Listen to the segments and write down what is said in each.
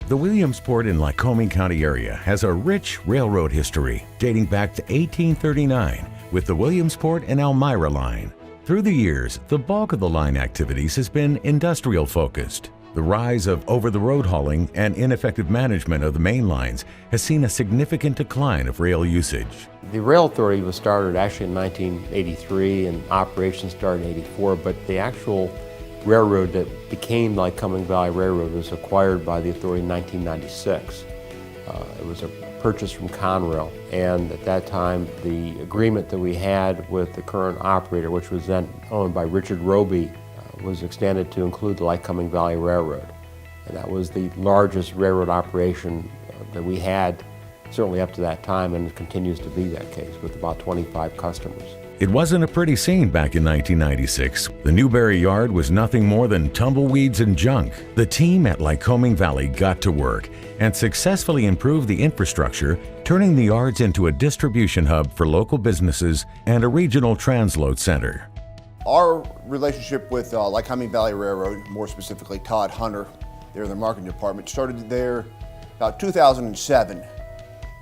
The Williamsport and Lycoming County area has a rich railroad history dating back to 1839 with the Williamsport and Elmira line. Through the years, the bulk of the line activities has been industrial focused. The rise of over-the-road hauling and ineffective management of the main lines has seen a significant decline of rail usage. The Rail Authority was started actually in 1983 and operations started in 84, but the actual railroad that became Lycoming Valley Railroad was acquired by the authority in 1996. It was a purchase from Conrail, and at that time the agreement that we had with the current operator, which was then owned by Richard Roby, was extended to include the Lycoming Valley Railroad. And that was the largest railroad operation that we had, certainly up to that time, and it continues to be that case with about 25 customers. It wasn't a pretty scene back in 1996. The Newberry Yard was nothing more than tumbleweeds and junk. The team at Lycoming Valley got to work and successfully improved the infrastructure, turning the yards into a distribution hub for local businesses and a regional transload center. Our relationship with Lycoming Valley Railroad, more specifically Todd Hunter, they're in the marketing department, started there about 2007.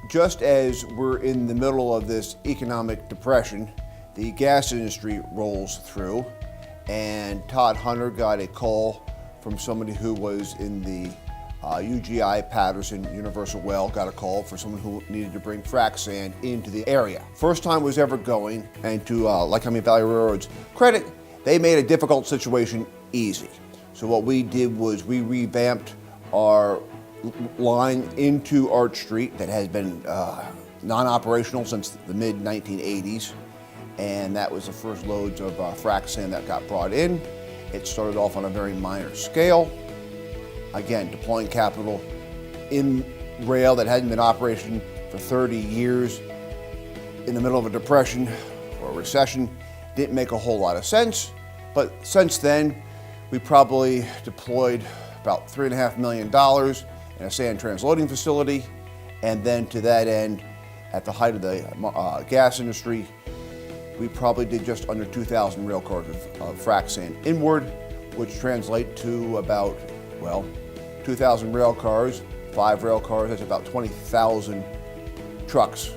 Just as we're in the middle of this economic depression, the gas industry rolls through, and Todd Hunter got a call from somebody who was in the UGI Patterson Universal Well, got a call for someone who needed to bring frac sand into the area. First time was ever going, and to Lycoming Valley Railroad's credit, they made a difficult situation easy. So what we did was we revamped our line into Arch Street that has been non-operational since the mid-1980s. And that was the first loads of frac sand that got brought in. It started off on a very minor scale. Again, deploying capital in rail that hadn't been in operation for 30 years in the middle of a depression or a recession didn't make a whole lot of sense. But since then, we probably deployed about $3.5 million in a sand transloading facility. And then to that end, at the height of the gas industry, we probably did just under 2,000 rail cars of frac sand inward, which translate to about, well, 2,000 rail cars, 5 rail cars, that's about 20,000 trucks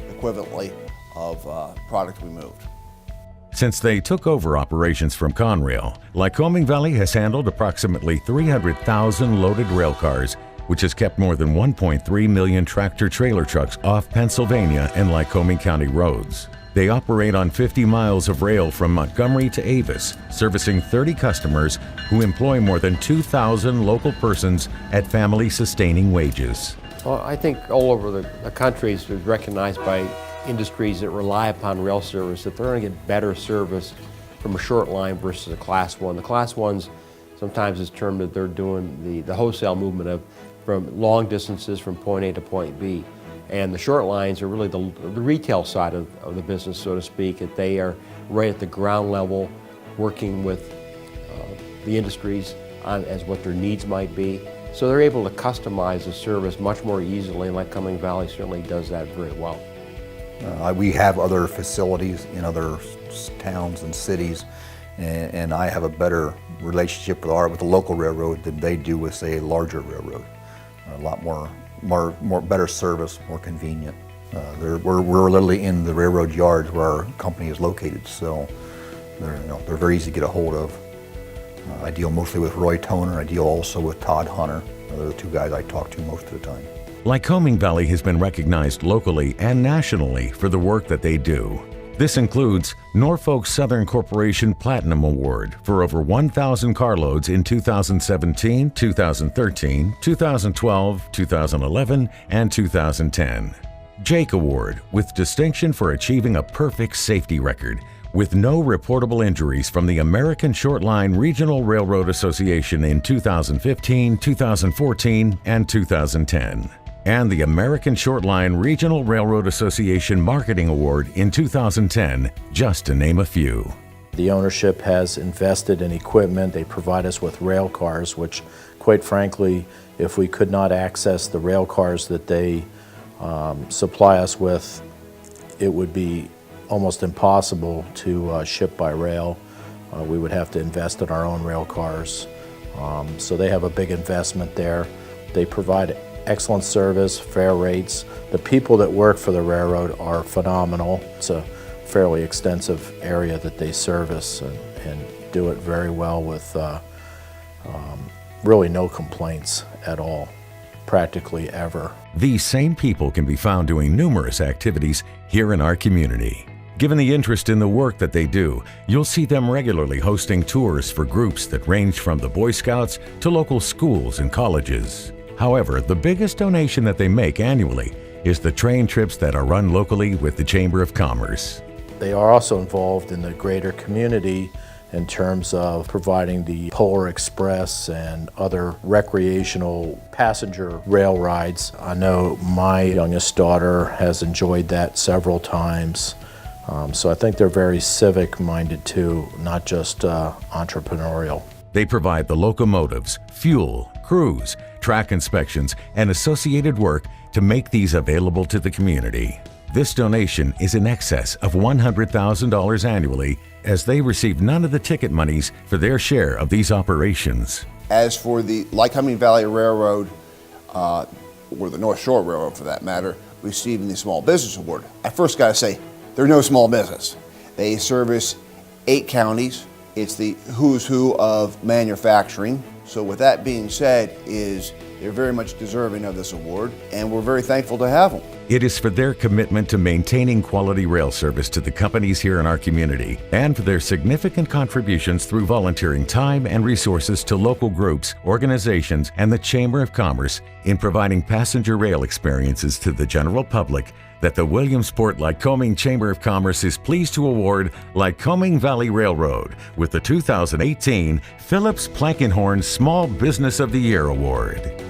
equivalently of product we moved. Since they took over operations from Conrail, Lycoming Valley has handled approximately 300,000 loaded rail cars, which has kept more than 1.3 million tractor-trailer trucks off Pennsylvania and Lycoming County roads. They operate on 50 miles of rail from Montgomery to Avis, servicing 30 customers who employ more than 2,000 local persons at family-sustaining wages. Well, I think all over the country is recognized by industries that rely upon rail service that they're going to get better service from a short line versus a Class 1. The Class 1s, sometimes it's termed that they're doing the wholesale movement from long distances from point A to point B. And the short lines are really the retail side of the business, so to speak, that they are right at the ground level working with the industries on as what their needs might be. So they're able to customize the service much more easily, and Lycoming Valley certainly does that very well. We have other facilities in other towns and cities, and I have a better relationship with the local railroad than they do with, say, a larger railroad. A lot more better service, more convenient. We're literally in the railroad yards where our company is located, so they're very easy to get a hold of. I deal mostly with Roy Toner. I deal also with Todd Hunter. They're the two guys I talk to most of the time. Lycoming Valley has been recognized locally and nationally for the work that they do. This includes Norfolk Southern Corporation Platinum Award for over 1,000 carloads in 2017, 2013, 2012, 2011, and 2010. Jake Award with distinction for achieving a perfect safety record with no reportable injuries from the American Short Line Regional Railroad Association in 2015, 2014, and 2010. And the American Short Line Regional Railroad Association Marketing Award in 2010, just to name a few. The ownership has invested in equipment. They provide us with rail cars, which, quite frankly, if we could not access the rail cars that they supply us with, it would be almost impossible to ship by rail. We would have to invest in our own rail cars. So they have a big investment there. They provide excellent service, fair rates. The people that work for the railroad are phenomenal. It's a fairly extensive area that they service and do it very well with really no complaints at all, practically ever. These same people can be found doing numerous activities here in our community. Given the interest in the work that they do, you'll see them regularly hosting tours for groups that range from the Boy Scouts to local schools and colleges. However, the biggest donation that they make annually is the train trips that are run locally with the Chamber of Commerce. They are also involved in the greater community in terms of providing the Polar Express and other recreational passenger rail rides. I know my youngest daughter has enjoyed that several times. So I think they're very civic-minded too, not just entrepreneurial. They provide the locomotives, fuel, crews, track inspections, and associated work to make these available to the community. This donation is in excess of $100,000 annually, as they receive none of the ticket monies for their share of these operations. As for the Lycoming Valley Railroad, or the North Shore Railroad for that matter, receiving the Small Business Award, I first got to say, they're no small business. They service 8 counties. It's the who's who of manufacturing. So with that being said, they're very much deserving of this award, and we're very thankful to have them. It is for their commitment to maintaining quality rail service to the companies here in our community, and for their significant contributions through volunteering time and resources to local groups, organizations, and the Chamber of Commerce in providing passenger rail experiences to the general public that the Williamsport Lycoming Chamber of Commerce is pleased to award Lycoming Valley Railroad with the 2018 Phillips Plankenhorn Small Business of the Year Award.